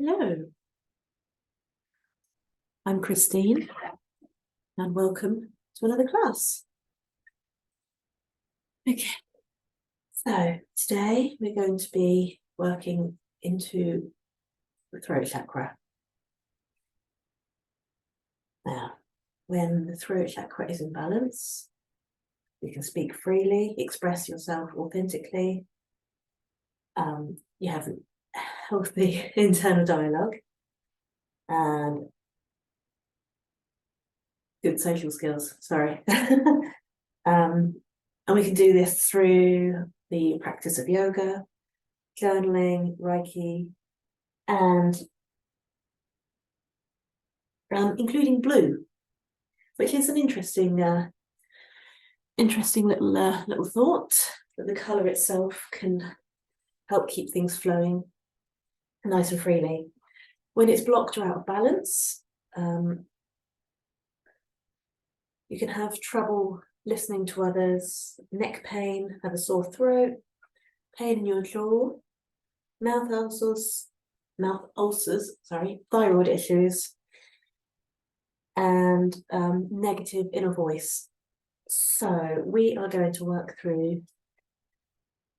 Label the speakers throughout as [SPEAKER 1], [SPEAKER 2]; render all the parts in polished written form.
[SPEAKER 1] Hello, I'm Christine and welcome to another class. Okay, so today we're going to be working into the throat chakra. Now, when the throat chakra is in balance, you can speak freely, express yourself authentically. You have a healthy internal dialogue and good social skills, sorry. And we can do this through the practice of yoga, journaling, Reiki, and including blue, which is an interesting little thought, that the colour itself can help keep things flowing nice and freely. When it's blocked or out of balance, you can have trouble listening to others, neck pain, have a sore throat, pain in your jaw, mouth ulcers, thyroid issues, and negative inner voice. So we are going to work through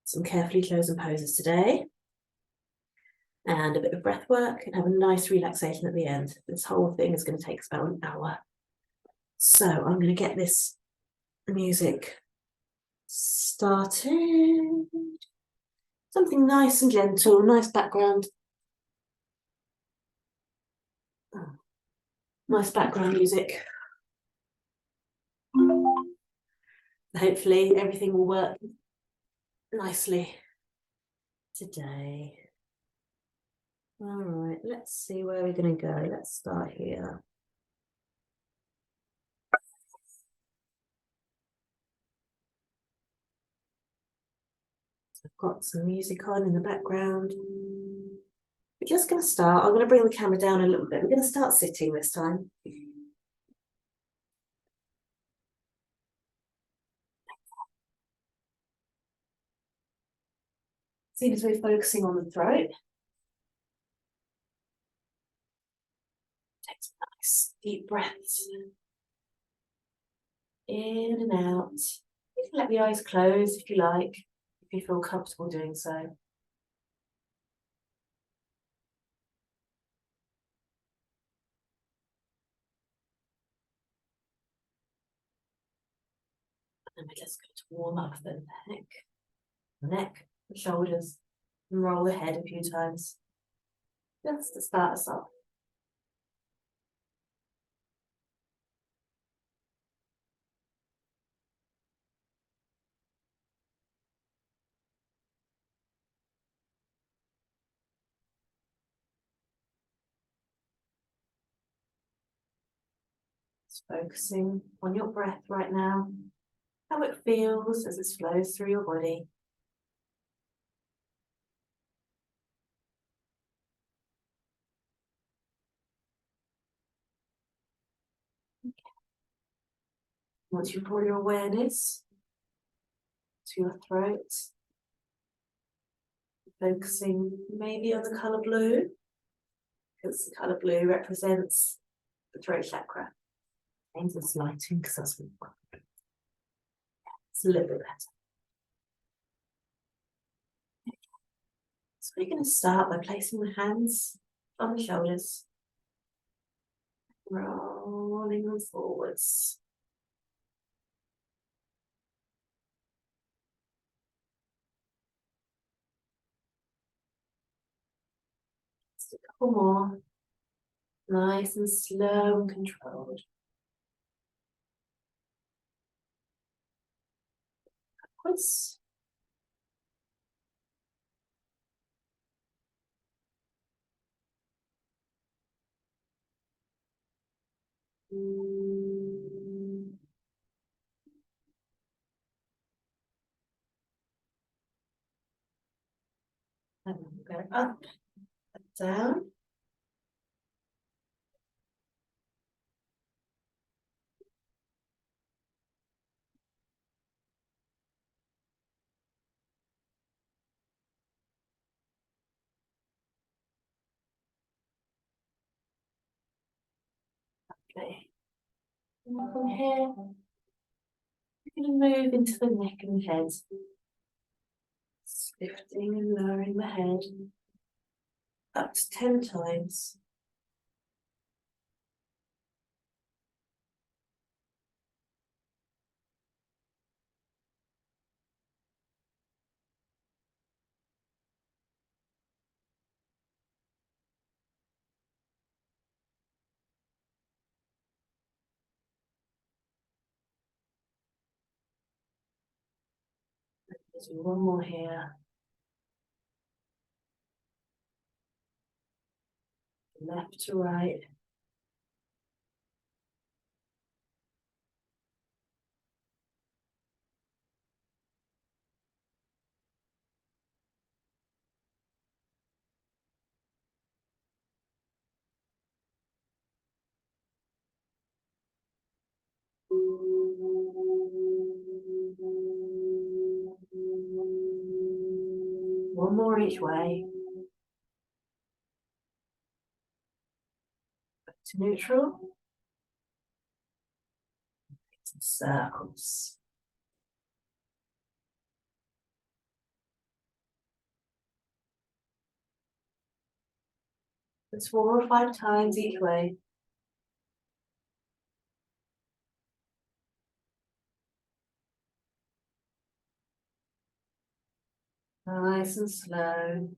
[SPEAKER 1] some carefully chosen poses today and a bit of breath work and have a nice relaxation at the end. This whole thing is going to take us about an hour. So I'm going to get this music started. Something nice and gentle, nice background. Nice background music. Hopefully everything will work nicely today. All right, let's see where we're going to go. Let's start here. I've got some music on in the background. We're just going to start. I'm going to bring the camera down a little bit. We're going to start sitting this time. See, as we're focusing on the throat, take some nice deep breaths in and out. You can let the eyes close if you like, if you feel comfortable doing so. And we're just going to warm up the neck, the shoulders, and roll the head a few times, just to start us off. Just focusing on your breath right now, how it feels as it flows through your body. Once you draw your awareness to your throat, focusing maybe on the colour blue, because the colour blue represents the throat chakra. Change this lighting because that's what we've got. It's a little bit better. So we're going to start by placing the hands on the shoulders, rolling them forwards. Just a couple more, nice and slow and controlled. Upwards. And then go up, down. And from here, we're going to move into the neck and head, lifting and lowering the head up to 10 times. Let's do one more here. Left to right. One more each way. Back to neutral. Some circles. It's 4 or 5 times each way. Nice and slow.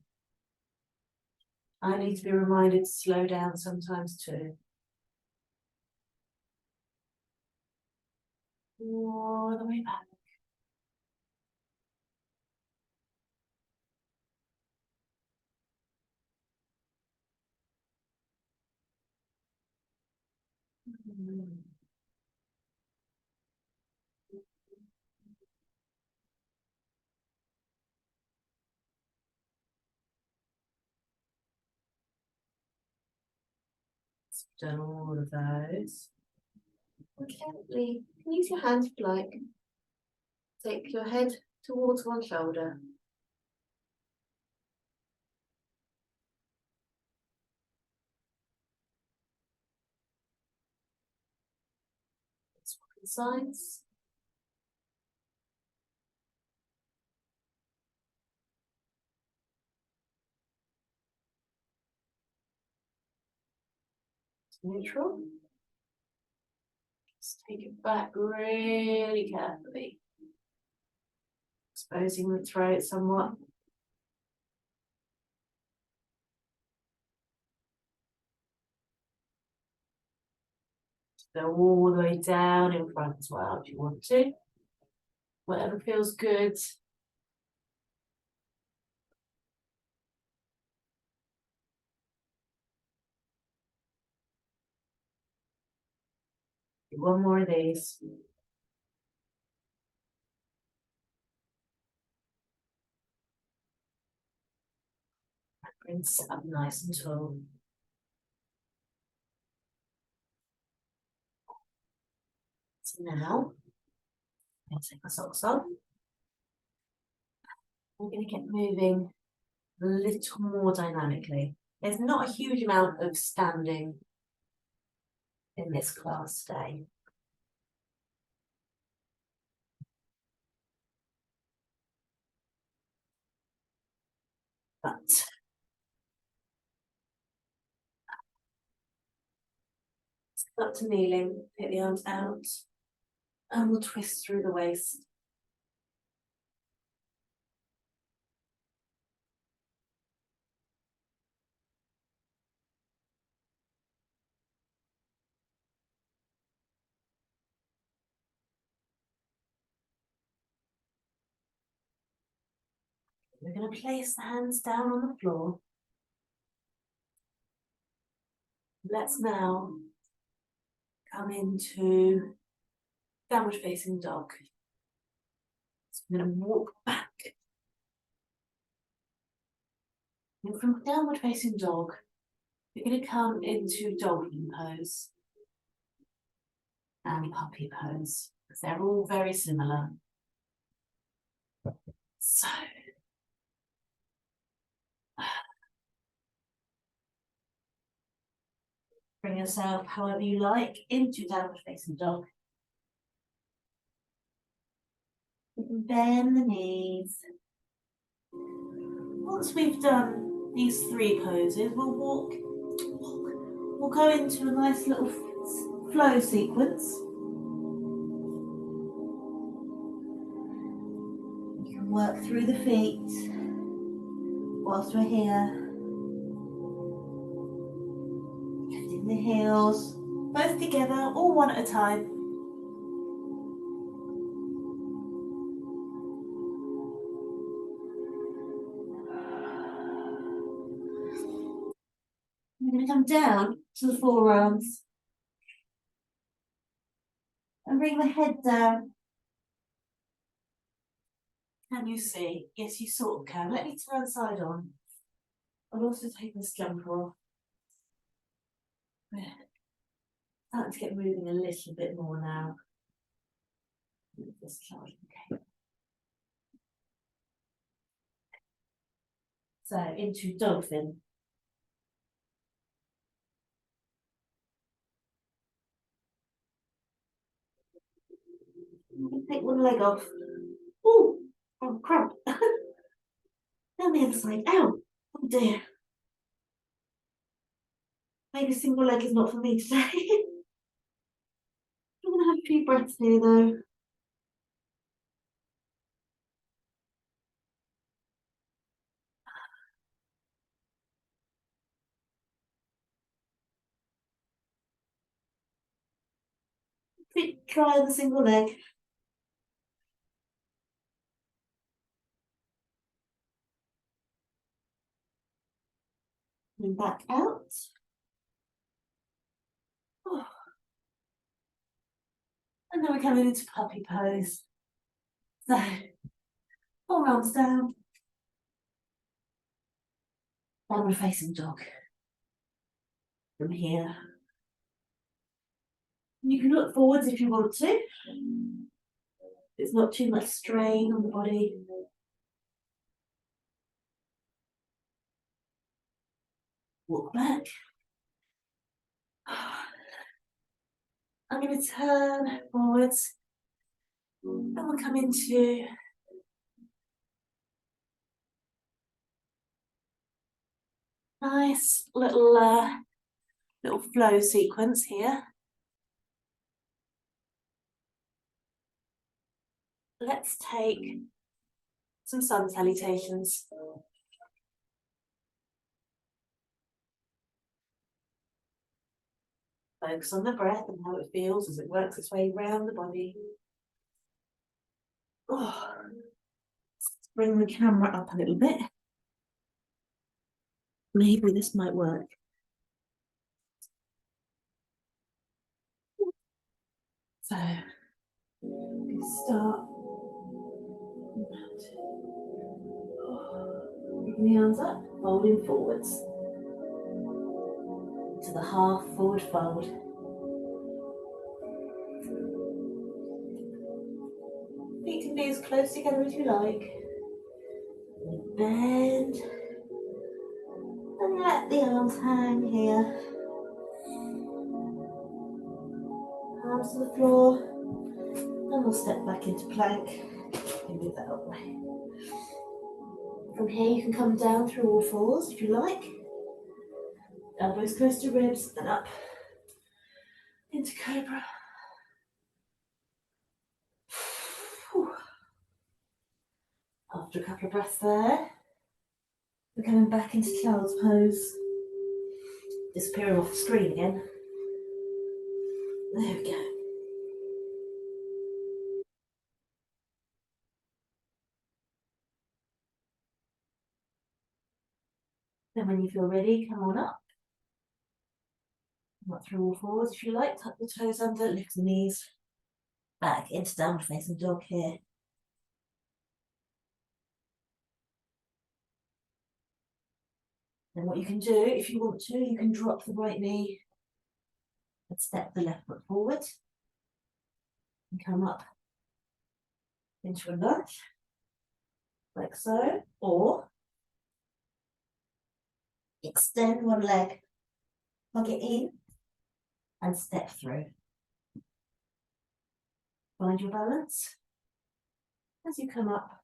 [SPEAKER 1] I need to be reminded to slow down sometimes too. All the way back. Done all of those. Gently, can you use your hands if you like. Take your head towards one shoulder. Swapping sides. Neutral. Just take it back really carefully. Exposing the throat somewhat. Go all the way down in front as well if you want to. Whatever feels good. Do one more of these. And sit up nice and tall. So now, I'm going to take my socks off. I'm going to get moving a little more dynamically. There's not a huge amount of standing in this class today. But up to kneeling, take the arms out, and we'll twist through the waist. We're going to place the hands down on the floor. Let's now come into downward facing dog. So I'm going to walk back. And from downward facing dog, we're going to come into dolphin pose and puppy pose, because they're all very similar. So, bring yourself however you like into downward facing dog. You can bend the knees. Once we've done these 3 poses, we'll go into a nice little flow sequence. You can work through the feet whilst we're here. Lifting the heels, both together, all one at a time. We're going to come down to the forearms and bring the head down. Can you see? Yes, you sort of can. Let me turn side on. I'll also take this jumper off. Starting to get moving a little bit more now. This charge, okay. So into dolphin. Take one leg off. Oh, crap. Down the other side. Ow. Oh dear. Maybe single leg is not for me today. I'm going to have a few breaths here though. Try the single leg. And back out. Oh. And then we're coming into puppy pose. So, forearms down. Downward facing dog. From here. You can look forwards if you want to. It's not too much strain on the body. Walk back. I'm going to turn forwards. And we'll come into nice little flow sequence here. Let's take some sun salutations. Focus on the breath and how it feels as it works its way around the body. Oh. Bring the camera up a little bit. Maybe this might work. So, we start. Bring the arms up, folding forwards. To the half forward fold. Feet can be as close together as you like. Bend. And let the arms hang here. Arms to the floor. And we'll step back into plank. And move that out the way. From here you can come down through all fours if you like. Elbows close to ribs and up into cobra. After a couple of breaths there, we're coming back into child's pose. Disappearing off the screen again. There we go. Then when you feel ready, come on up. Come up through all fours if you like. Tuck the toes under, lift the knees. Back into downward facing dog here. Then what you can do, if you want to, you can drop the right knee and step the left foot forward. And come up into a lunge, like so. Or extend one leg, hug it in, and step through. Find your balance as you come up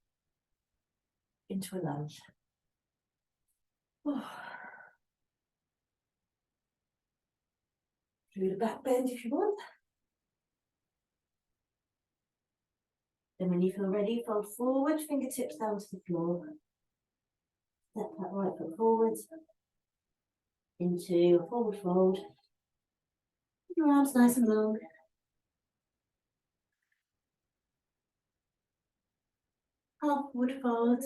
[SPEAKER 1] into a lunge. Do the back bend if you want. Then when you feel ready, fold forward, fingertips down to the floor. Step that right foot forward into a forward fold. Your arms nice and long. Upward fold.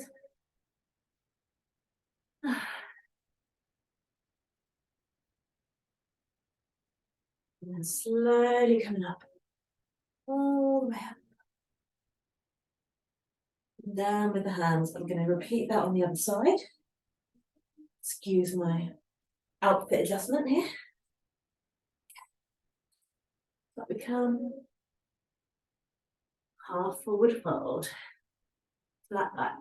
[SPEAKER 1] And then slowly coming up. All the way up. And down with the hands. I'm going to repeat that on the other side. Excuse my outfit adjustment here. But we come half forward fold. Flat back.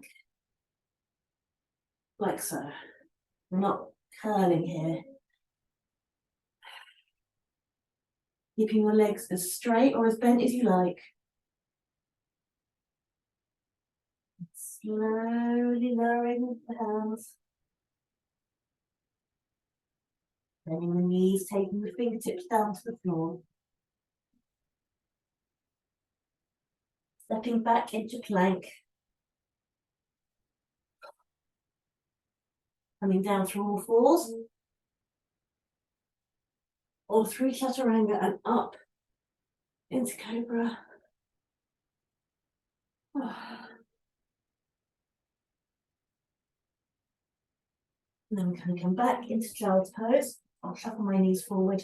[SPEAKER 1] Like so. I'm not curling here. Keeping your legs as straight or as bent as you like. Slowly lowering the hands. Bending the knees, taking the fingertips down to the floor. Stepping back into plank. Coming down through all fours. Or through chaturanga and up into cobra. And then we're going to come back into child's pose. I'll shuffle my knees forward,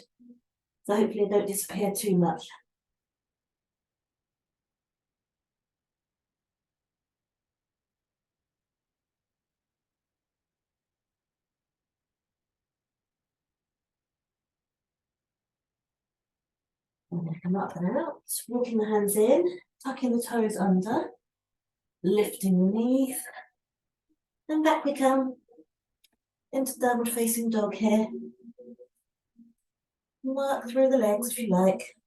[SPEAKER 1] so hopefully they don't disappear too much. I'm going to come up and out, walking the hands in, tucking the toes under, lifting the knees, and back we come into downward facing dog here. Work through the legs if you like,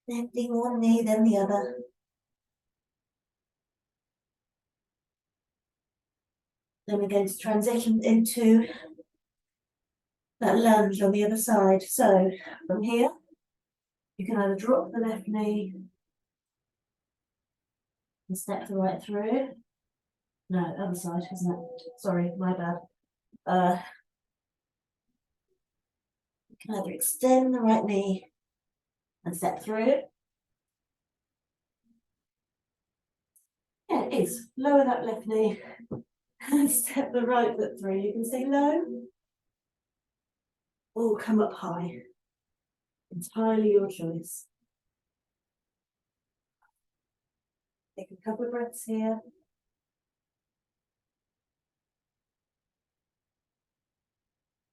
[SPEAKER 1] lifting one knee then the other. Then we're going to transition into that lunge on the other side. So from here, you can either drop the left knee and step the right through. No, other side, isn't it? Sorry, my bad. You can either extend the right knee and step through. Yeah, it is. Lower that left knee and step the right foot through. You can stay low or come up high. Entirely your choice. Take a couple of breaths here.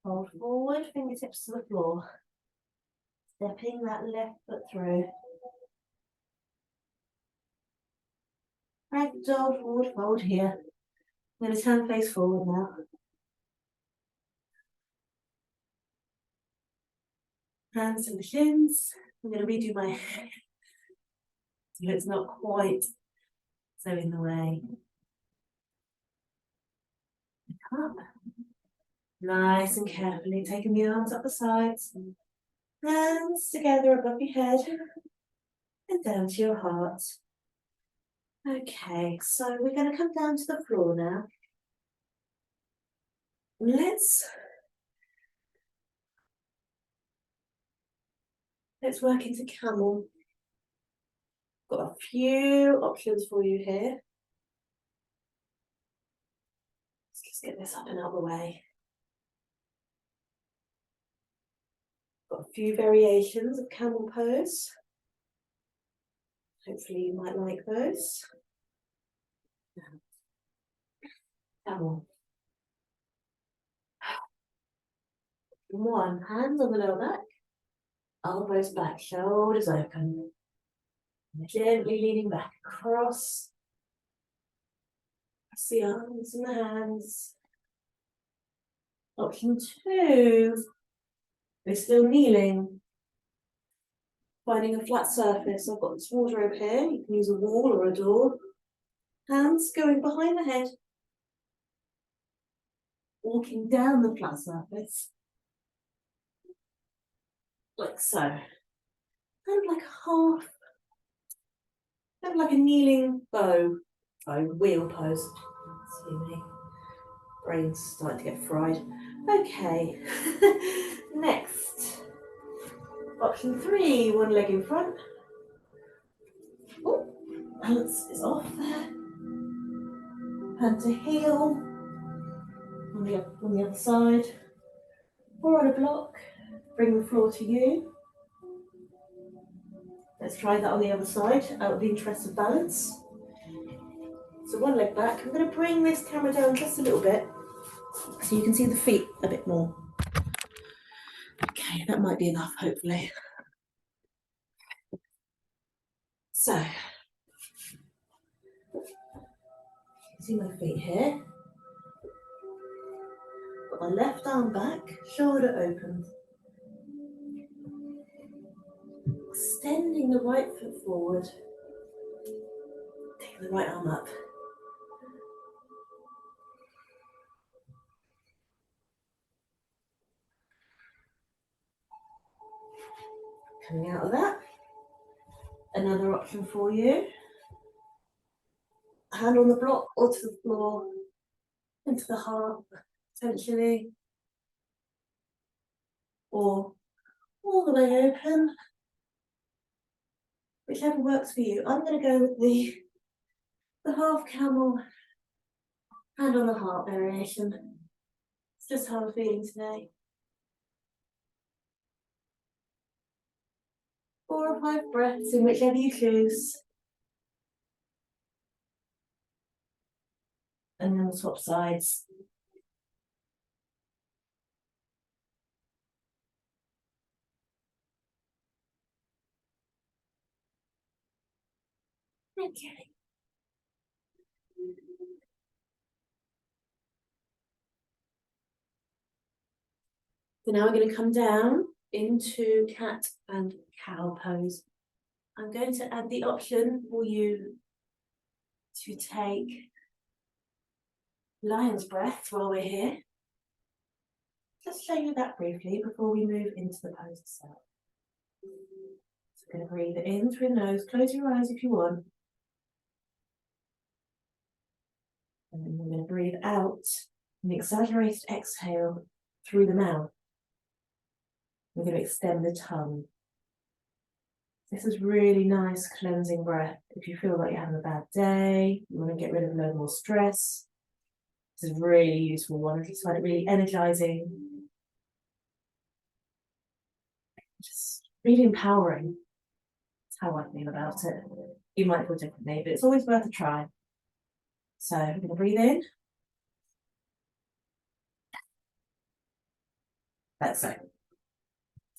[SPEAKER 1] Hold forward, fingertips to the floor. Stepping that left foot through. Ragdoll forward fold here. I'm going to turn face forward now. Hands to the shins. I'm going to redo my hair so it's not quite so in the way. Up. Nice and carefully taking the arms up the sides. Hands together above your head and down to your heart. Okay, so we're going to come down to the floor now. Let's work into camel. Got a few options for you here. Let's just get this up and out of the way. Got a few variations of camel pose. Hopefully you might like those. Camel. One, hands on the lower back, elbows back, shoulders open. Gently leaning back across. Press the arms and the hands. Option two, we're still kneeling, Finding a flat surface. I've got this wardrobe here. You can use a wall or a door. Hands going behind the head. Walking down the flat surface. Like so. Kind of like kind of like a kneeling wheel pose. See me. Brain's starting to get fried. Okay. Next. Option 3, one leg in front. Oh, balance is off there. Hand to heel. On the other side. Or on a block. Bring the floor to you. Let's try that on the other side, out of the interest of balance. So one leg back. I'm going to bring this camera down just a little bit so you can see the feet a bit more. Okay, that might be enough, hopefully. So, you can see my feet here. Got my left arm back, shoulder open. Extending the right foot forward. Taking the right arm up. Coming out of that. Another option for you. Hand on the block or to the floor. Into the heart, potentially. Or all the way open. Whichever works for you. I'm going to go with the half camel, hand on the heart variation. It's just how I'm feeling today. 4 or 5 breaths in whichever you choose. And then we'll swap sides. Okay. So now we're going to come down into cat and cow pose. I'm going to add the option for you to take lion's breath while we're here. Just show you that briefly before we move into the pose itself. So we're going to breathe in through the nose. Close your eyes if you want. And then we're going to breathe out an exaggerated exhale through the mouth. We're going to extend the tongue. This is really nice cleansing breath. If you feel like you're having a bad day, you want to get rid of a load more stress. This is a really useful one. I just find it really energizing. Just really empowering. That's how I feel about it. You might feel differently, but it's always worth a try. So I'm going to breathe in. That's it.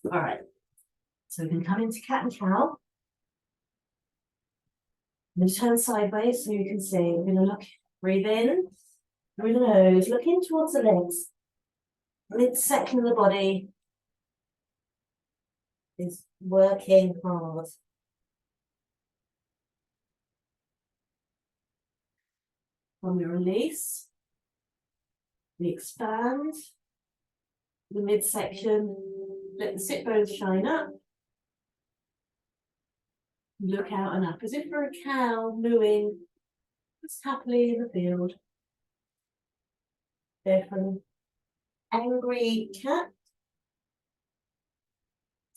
[SPEAKER 1] All right. So we can come into cat and cow. I'm going to turn sideways so you can see. We're going to look, breathe in through the nose, look in towards the legs. Midsection of the body is working hard. When we release, we expand the midsection, let the sit bones shine up. Look out and up, as if for a cow mooing just happily in the field. Go from angry cat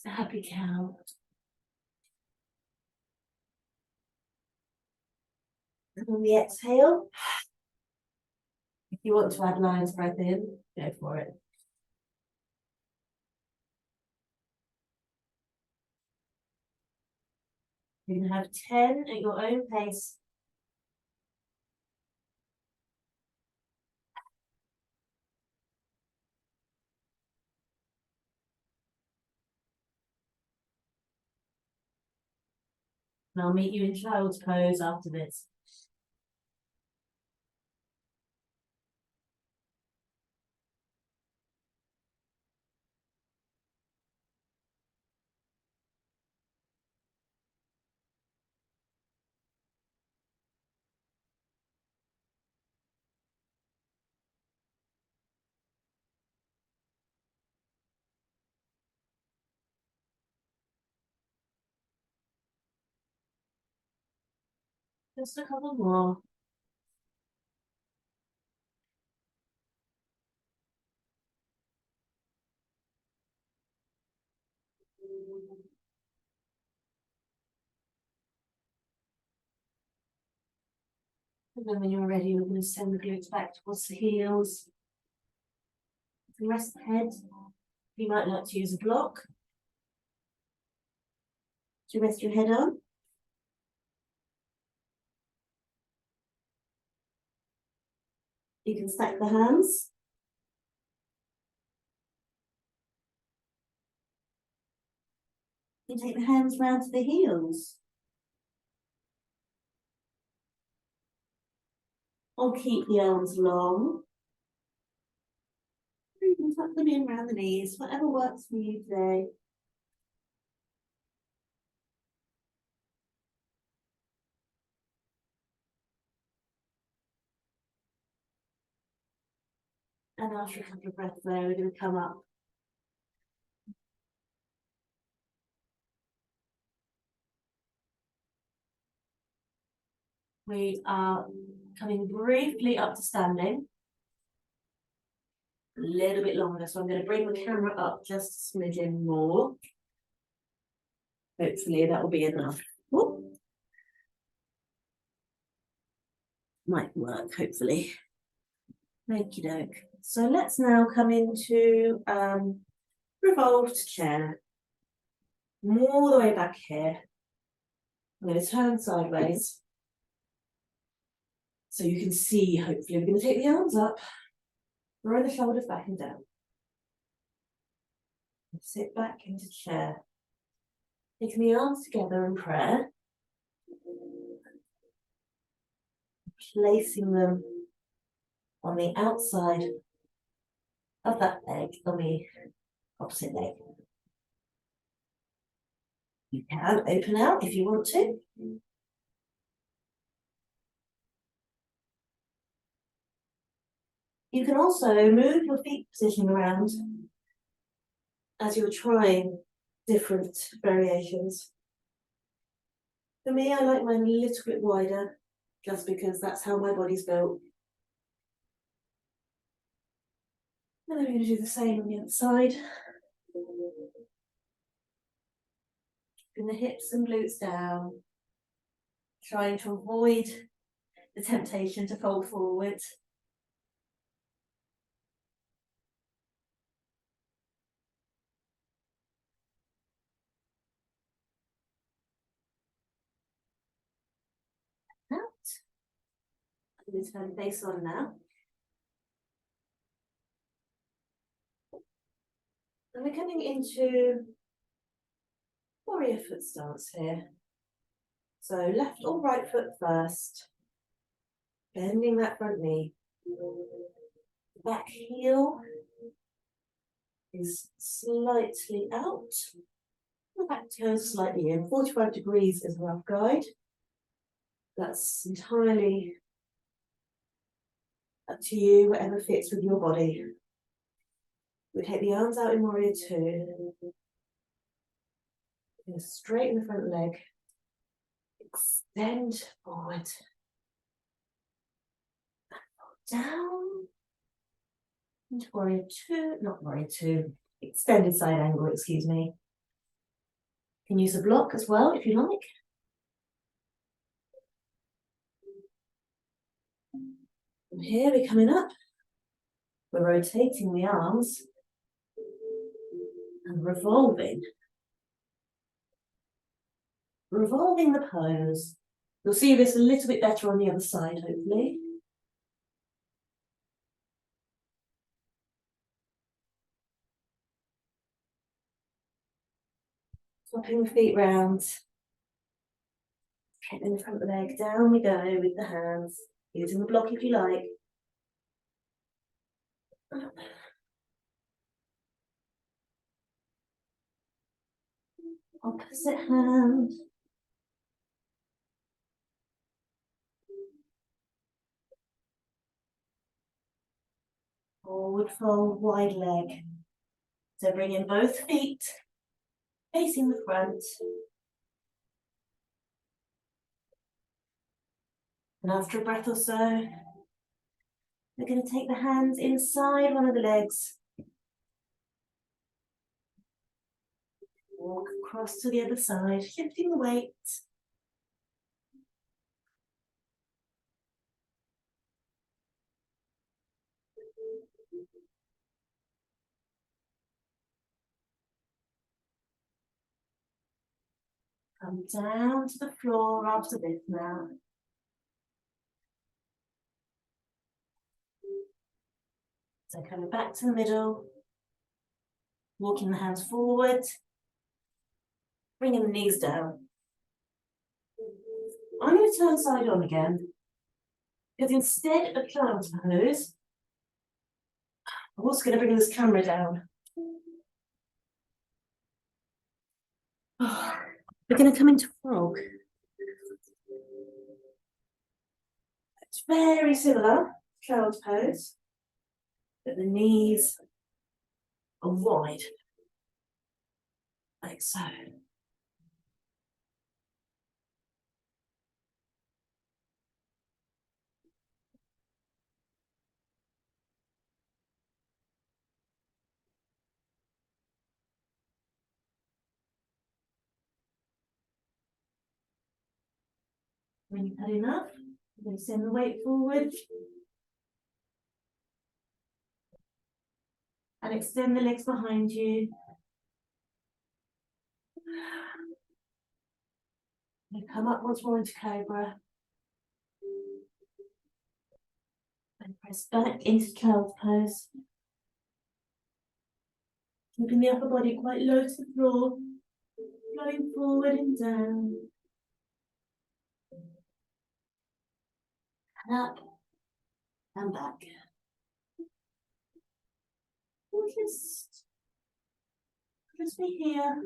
[SPEAKER 1] to happy cow. And on the exhale, if you want to add lion's breath in, go for it. You can have 10 at your own pace. And I'll meet you in child's pose after this. Just a couple more. And then when you're ready, we're going to send the glutes back towards the heels. The rest of the head, you might like to use a block to rest your head on. You can stack the hands. You take the hands round to the heels. Or keep the arms long. You can tuck them in around the knees, whatever works for you today. And after a couple of breaths there, we're going to come up. We are coming briefly up to standing. A little bit longer, so I'm going to bring the camera up just a smidgen more. Hopefully that will be enough. Whoop. Might work, hopefully. Okie doke. So let's now come into revolved chair. All the way back here. I'm going to turn sideways. So you can see, hopefully, we're going to take the arms up. Roll the shoulders back and down. Sit back into chair. Taking the arms together in prayer. Placing them on the outside of that leg, on the opposite leg. You can open out if you want to. You can also move your feet position around as you're trying different variations. For me, I like mine a little bit wider, just because that's how my body's built. And then we're going to do the same on the other side. Keeping the hips and glutes down, trying to avoid the temptation to fold forward. Out. I'm going to turn face on now. And we're coming into warrior foot stance here. So left or right foot first. Bending that front knee. Back heel is slightly out. The back toe slightly in. 45 degrees is a rough guide. That's entirely up to you, whatever fits with your body. We take the arms out in warrior two. Straighten the front leg. Extend forward. Down. Into warrior two, not warrior two. Extended side angle, excuse me. You can use a block as well if you like. From here we're coming up. We're rotating the arms and revolving. Revolving the pose. You'll see this a little bit better on the other side, hopefully. Swapping the feet round. Straightening the front leg. Down we go with the hands. Using the block if you like. Up. Opposite hand. Forward fold, wide leg. So bring in both feet, facing the front. And after a breath or so, we're going to take the hands inside one of the legs. Walk across to the other side, shifting the weight. Come down to the floor after this now. So coming back to the middle, walking the hands forward, bringing the knees down. I'm going to turn side on again, because instead of child's pose, I'm also going to bring this camera down. We're going to come into frog. It's very similar, child's pose, but the knees are wide, like so. When you've had enough, you're going to send the weight forward and extend the legs behind you. You come up once more into cobra. And press back into child's pose. Keeping the upper body quite low to the floor, flowing forward and down. And up and back. And just be here,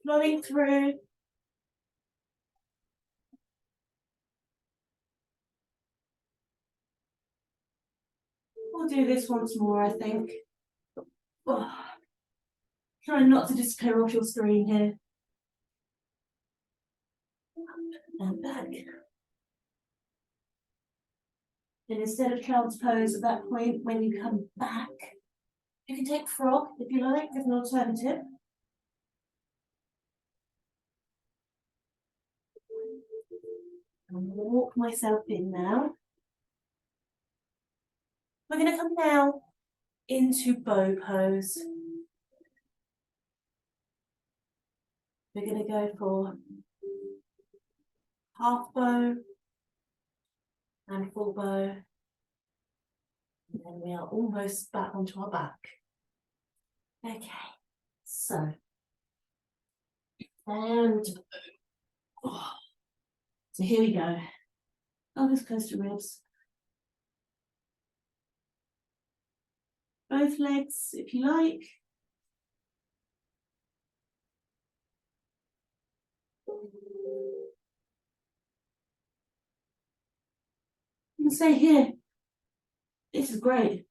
[SPEAKER 1] flowing through. We'll do this once more, I think. Oh, try not to disappear off your screen here. And back. And instead of child's pose at that point, when you come back, you can take frog if you like, as an alternative. I'm going to walk myself in now. We're going to come now into bow pose. We're going to go for half bow and full bow. And then we are almost back onto our back. Okay, so, and, so here we go. Elbows close to ribs. Both legs, if you like. You can stay here. This is great.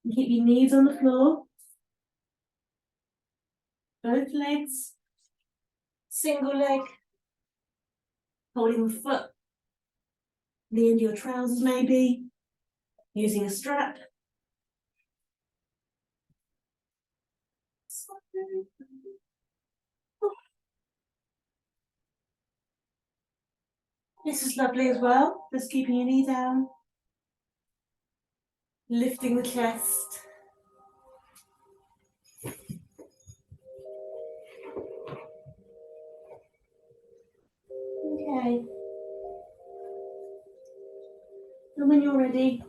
[SPEAKER 1] You keep your knees on the floor. Both legs. Single leg. Holding the foot. The end of your trousers maybe. Using a strap. This is lovely as well. Just keeping your knee down. Lifting the chest. Okay. And when you're ready,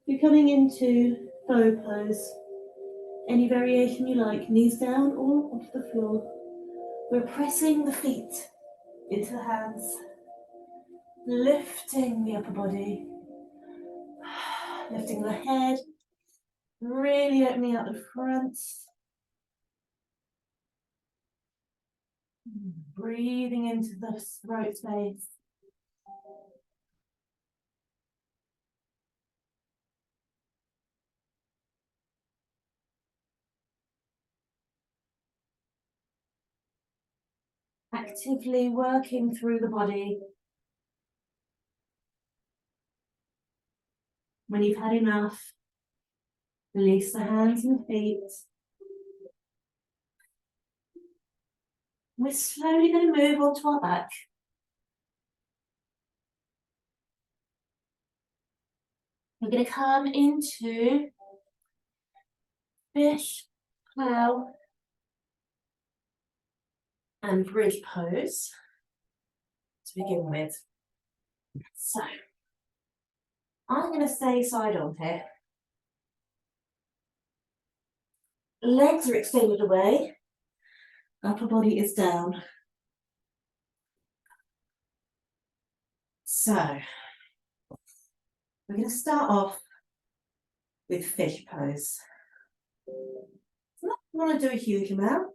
[SPEAKER 1] you're coming into bow pose. Any variation you like, knees down or off the floor. We're pressing the feet into the hands, lifting the upper body, lifting the head, really opening out the front. Breathing into the throat space. actively working through the body. When you've had enough, release the hands and feet. We're slowly going to move onto our back. We're going to come into fish, plow, and bridge pose to begin with. So, I'm going to stay side on here. Legs are extended away. Upper body is down. So, we're going to start off with fish pose. I'm not going to do a huge amount.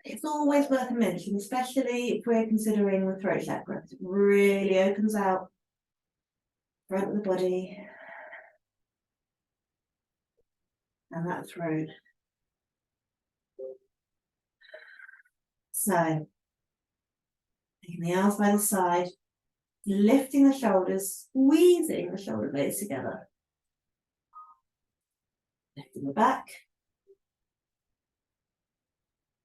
[SPEAKER 1] It's always worth a mention, especially if we're considering the throat chakra. It really opens out front of the body and that throat. So, taking the arms by the side, lifting the shoulders, squeezing the shoulder blades together. Lifting the back.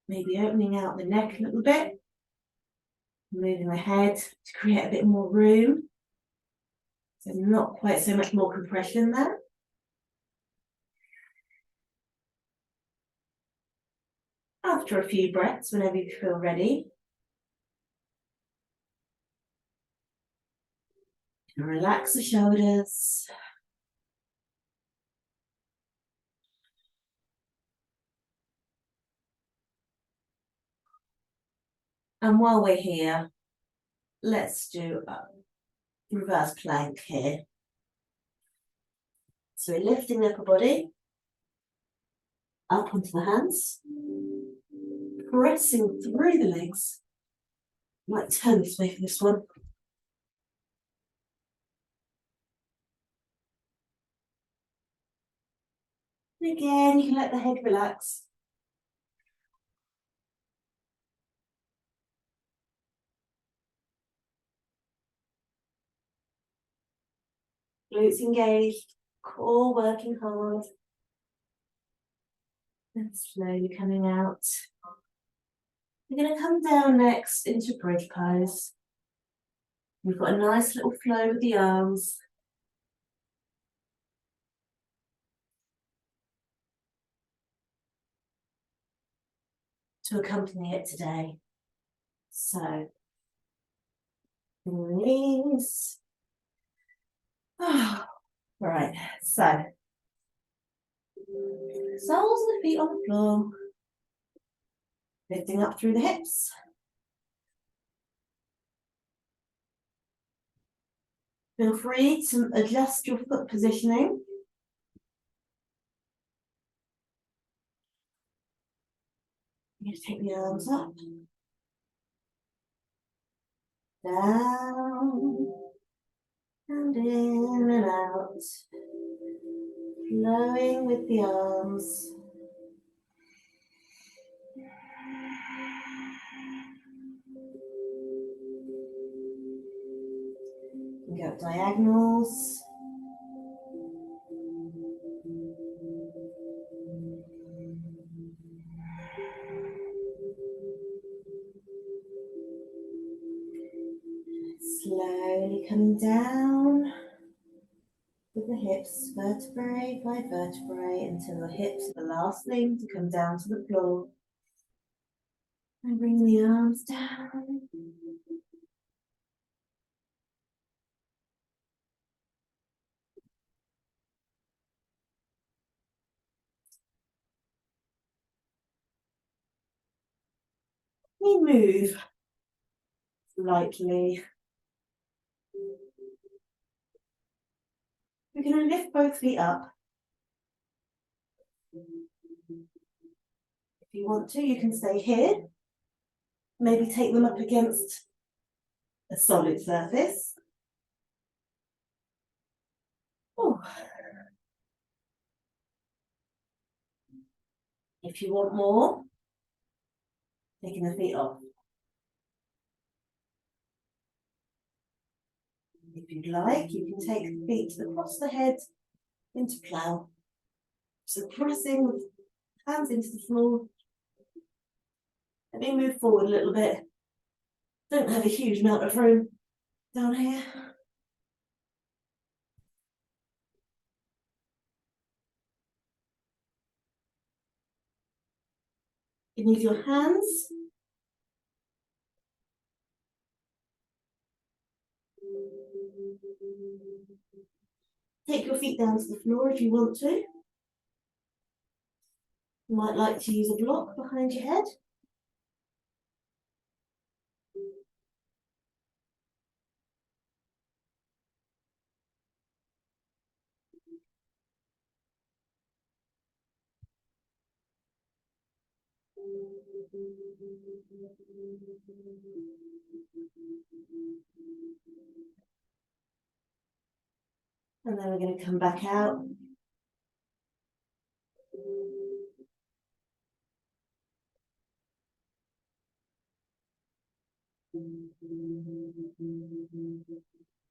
[SPEAKER 1] Maybe opening out the neck a little bit. Moving the head to create a bit more room. So not quite so much more compression there. After a few breaths, whenever you feel ready, and relax the shoulders. And while we're here, let's do a reverse plank here. So we're lifting the upper body up onto the hands, pressing through the legs. I might turn this way for this one. And again, you can let the head relax. Glutes engaged, core working hard. And slowly coming out. We're going to come down next into bridge pose. We've got a nice little flow with the arms. To accompany it today. So, release. Right, so, soles of the feet on the floor. Lifting up through the hips. Feel free to adjust your foot positioning. You're going to take the arms up. Down. And in and out. Flowing with the arms. You go diagonals. Slowly coming down with the hips, vertebrae by vertebrae, until the hips are the last thing to come down to the floor. And bring the arms down. We move lightly. We're going to lift both feet up. If you want to, you can stay here. Maybe take them up against a solid surface. Oh. If you want more, taking the feet off. If you'd like, you can take the feet across the head into plough. So pressing with hands into the floor. Let me move forward a little bit. Don't have a huge amount of room down here. You can use your hands. Take your feet down to the floor if you want to. You might like to use a block behind your head. And then we're going to come back out.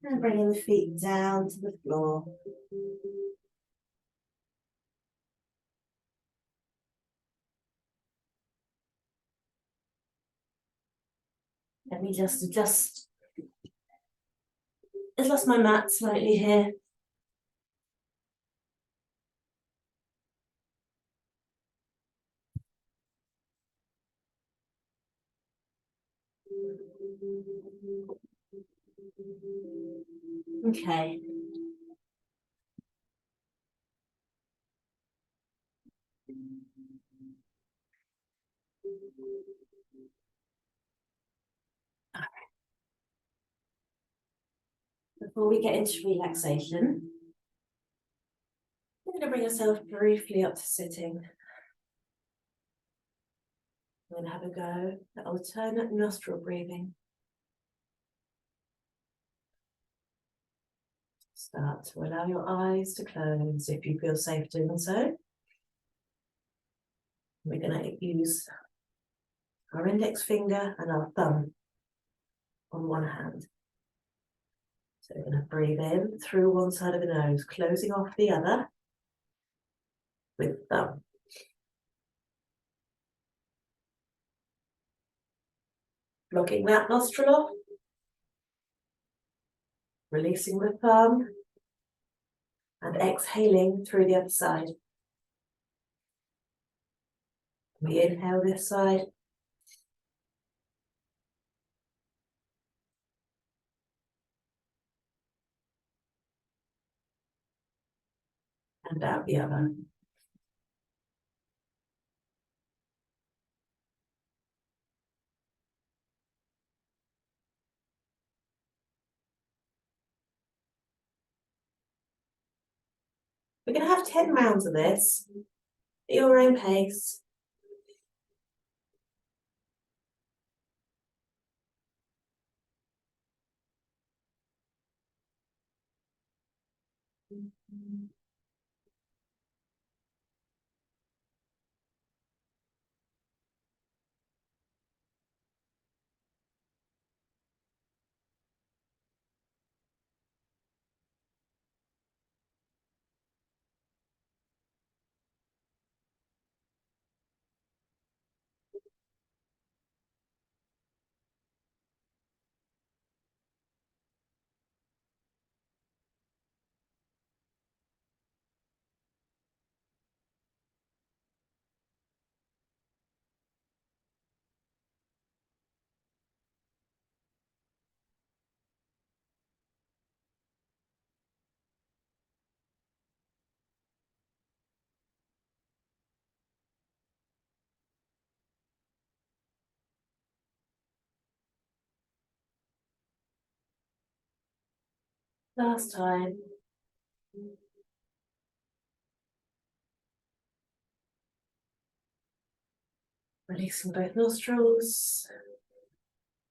[SPEAKER 1] And bringing the feet down to the floor. Let me just adjust. I've lost my mat slightly here. Okay. Before we get into relaxation, we're going to bring ourselves briefly up to sitting. We're going to have a go at alternate nostril breathing. Start to allow your eyes to close if you feel safe doing so. We're going to use our index finger and our thumb on one hand. So we're going to breathe in through one side of the nose, closing off the other with the thumb. Blocking that nostril off, releasing the thumb, and exhaling through the other side. We inhale this side. And out the other. We're going to have 10 rounds of this at your own pace. Last time. Releasing both nostrils.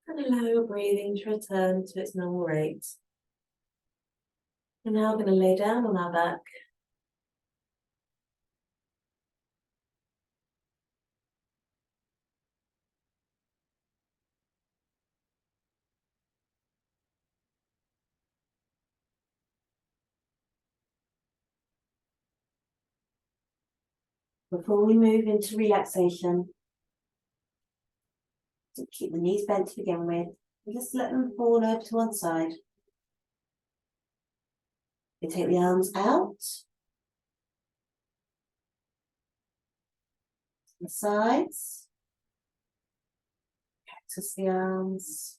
[SPEAKER 1] And allow your breathing to return to its normal rate. We're now going to lay down on our back. Before we move into relaxation, so keep the knees bent to begin with, and just let them fall over to one side. You take the arms out, the sides, cactus the arms.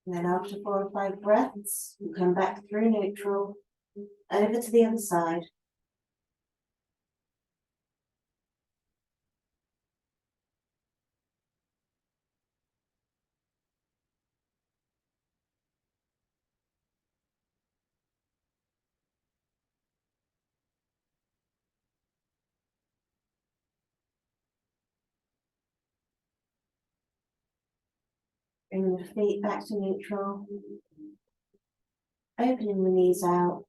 [SPEAKER 1] And then after 4 or 5 breaths, you come back through neutral, over to the other side. Bring the feet back to neutral, opening the knees out.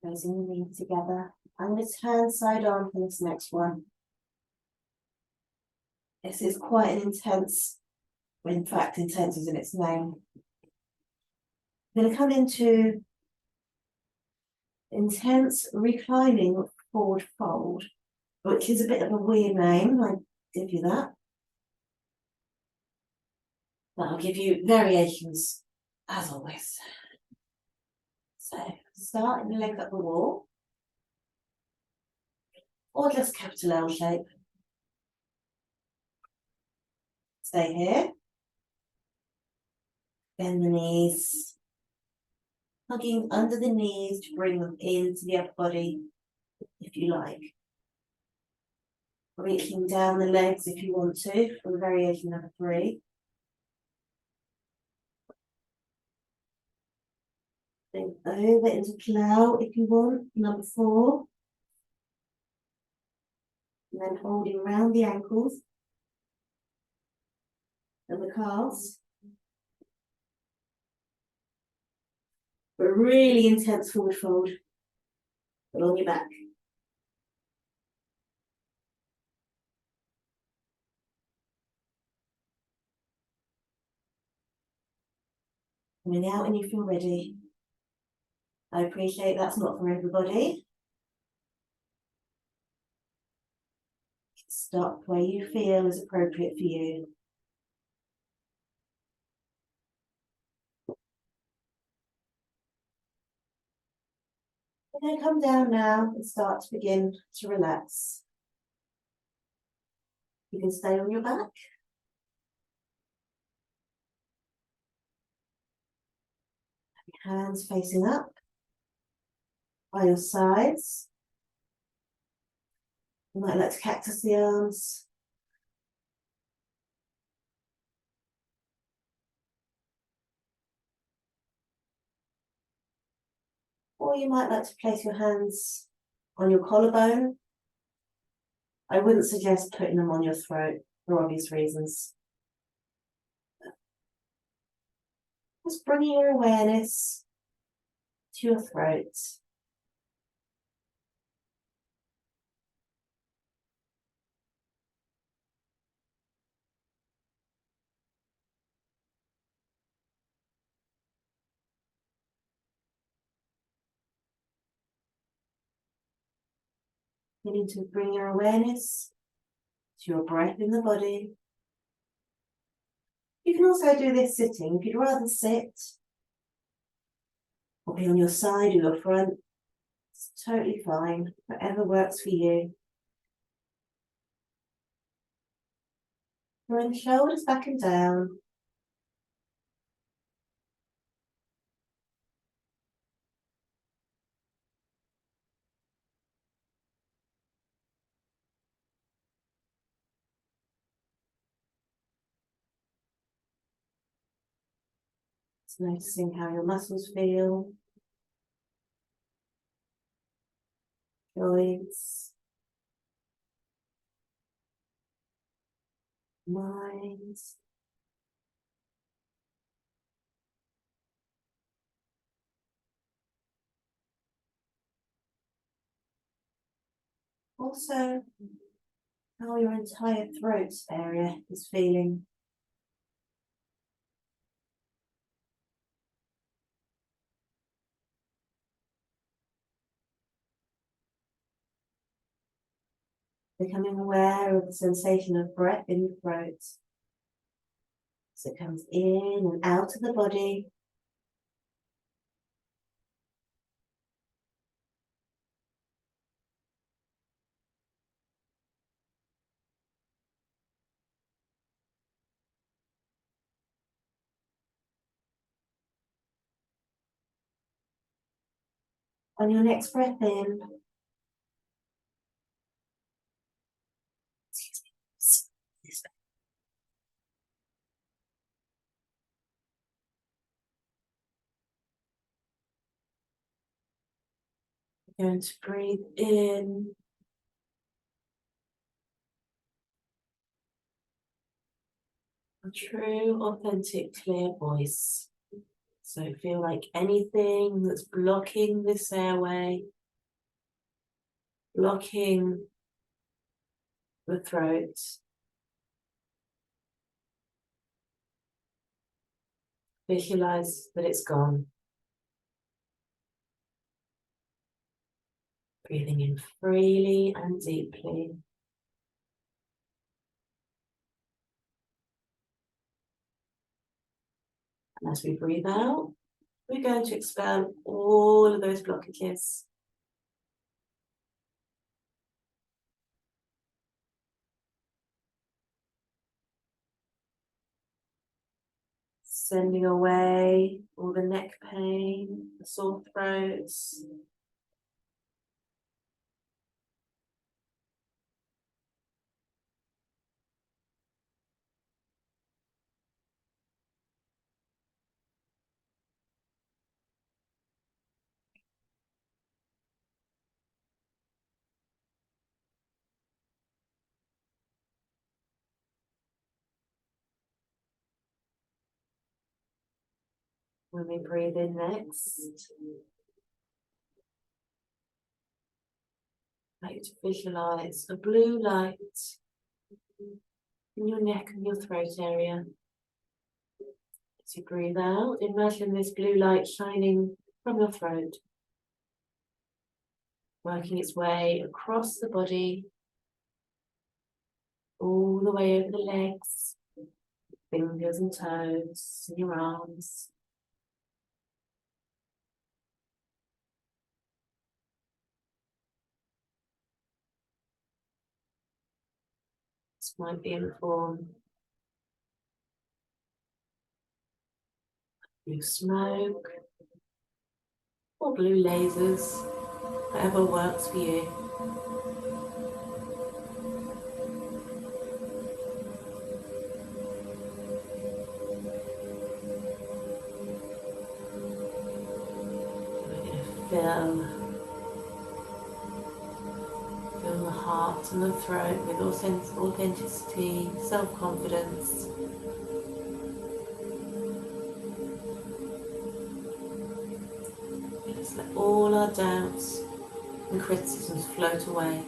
[SPEAKER 1] Raising the knees together. I'm going to turn side on for this next one. This is quite an intense, in fact, intense is in its name. I'm going to come into intense reclining forward fold, which is a bit of a weird name. I give you that. But I'll give you variations as always. So start in the leg up the wall, or just capital L shape. Stay here. Bend the knees, hugging under the knees to bring them into the upper body, if you like. Reaching down the legs if you want to, for variation number 3. Then over into plow if you want, number 4. And then holding around the ankles and the calves. But really intense forward fold along your back. Coming out when you feel ready. I appreciate that's not for everybody. Stop where you feel is appropriate for you. And then come down now and start to begin to relax. You can stay on your back. Hands facing up by your sides. You might like to cactus the arms. Or you might like to place your hands on your collarbone. I wouldn't suggest putting them on your throat for obvious reasons. Just bringing your awareness to your throat. You need to bring your awareness to your breath in the body. You can also do this sitting. If you'd rather sit or be on your side or your front, it's totally fine. Whatever works for you. Bring the shoulders back and down. Just noticing how your muscles feel, joints, minds. Also, how your entire throat area is feeling. Becoming aware of the sensation of breath in the throat. So it comes in and out of the body. On your next breath in, you're going to breathe in. A true, authentic, clear voice. So feel like anything that's blocking this airway, blocking the throat, visualize that it's gone. Breathing in freely and deeply. And as we breathe out, we're going to expel all of those blockages. Sending away all the neck pain, the sore throats. When we breathe in next, I like to visualize a blue light in your neck and your throat area. As you breathe out, imagine this blue light shining from your throat, working its way across the body, all the way over the legs, fingers and toes, and your arms. This might be in the form of blue smoke or blue lasers, whatever works for you. We're going to fill the heart and the throat with authenticity, self-confidence. Just let all our doubts and criticisms float away.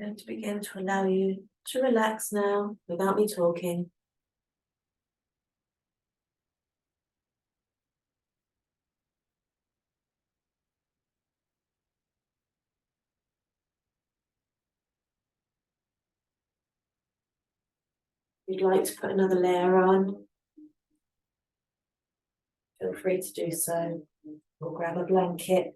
[SPEAKER 1] I'm going to begin to allow you to relax now without me talking. If you'd like to put another layer on, feel free to do so, or grab a blanket.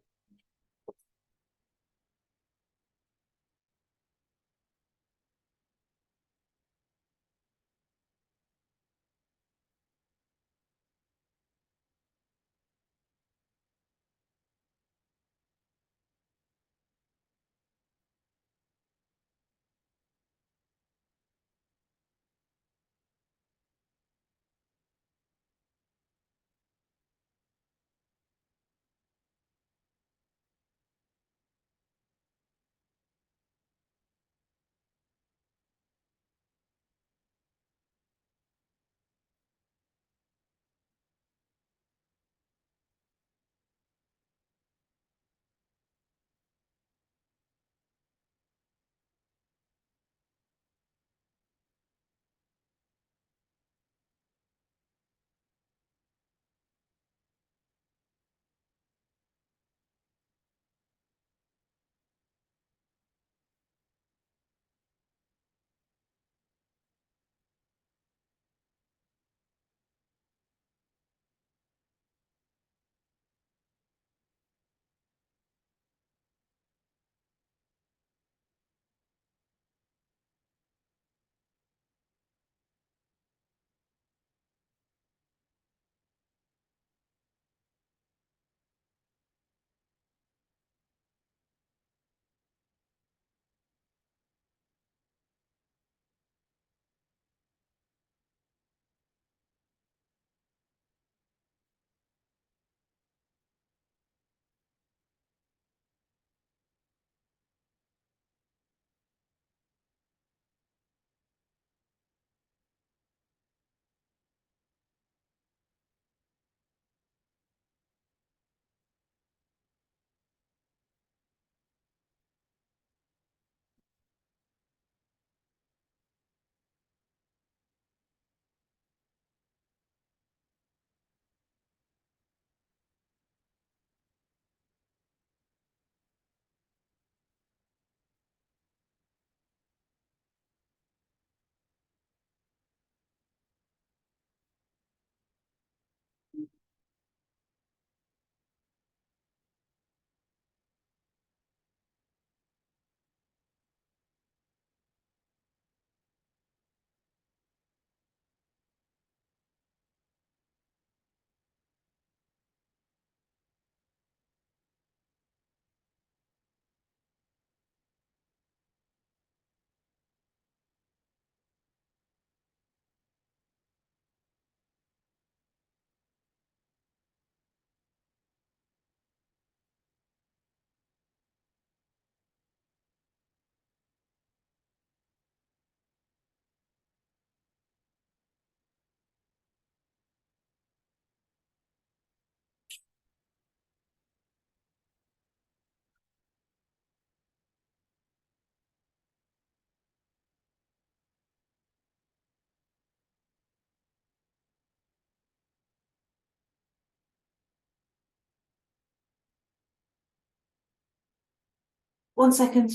[SPEAKER 1] One second.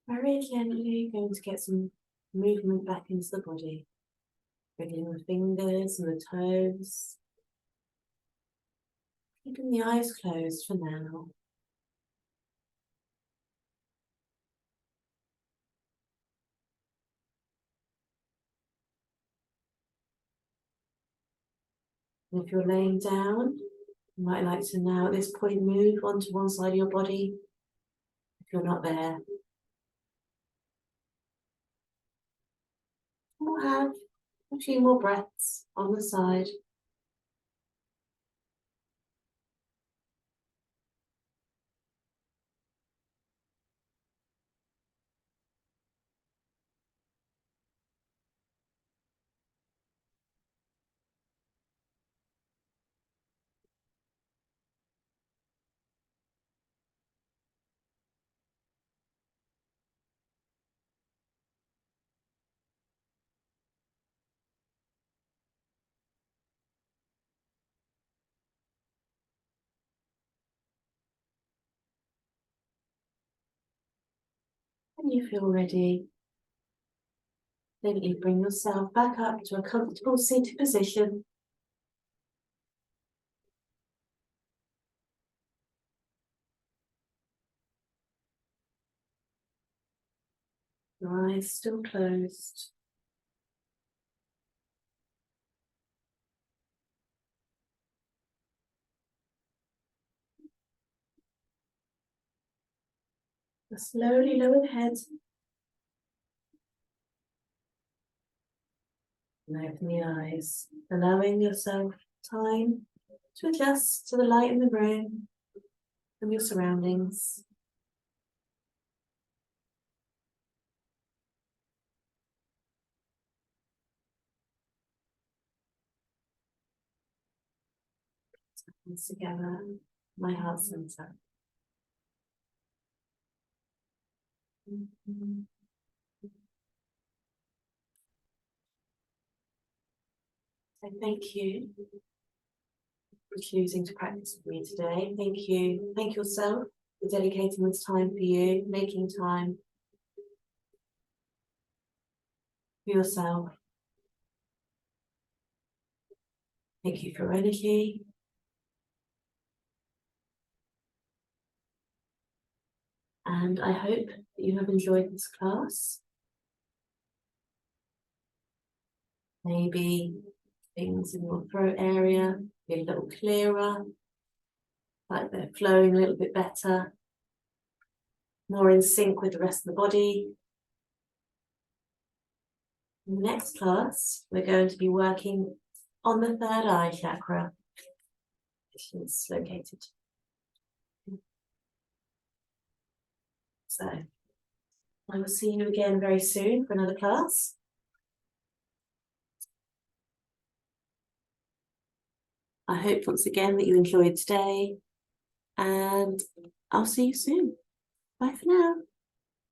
[SPEAKER 1] Very gently going to get some movement back into the body. Wriggling the fingers and the toes. Keeping the eyes closed for now. And if you're laying down, you might like to now at this point move onto one side of your body if you're not there. We'll have a few more breaths on the side. When you feel ready, gently bring yourself back up to a comfortable seated position. Your eyes still closed. Slowly lower the head and open the eyes, allowing yourself time to adjust to the light in the room and your surroundings. Hands together, my heart center. So thank you for choosing to practice with me today. Thank you. Thank yourself for dedicating this time for you, making time for yourself. Thank you for energy. And I hope that you have enjoyed this class. Maybe things in your throat area be a little clearer, like they're flowing a little bit better, more in sync with the rest of the body. In the next class, we're going to be working on the third eye chakra, which is located. So I will see you again very soon for another class. I hope once again that you enjoyed today, and I'll see you soon. Bye for now.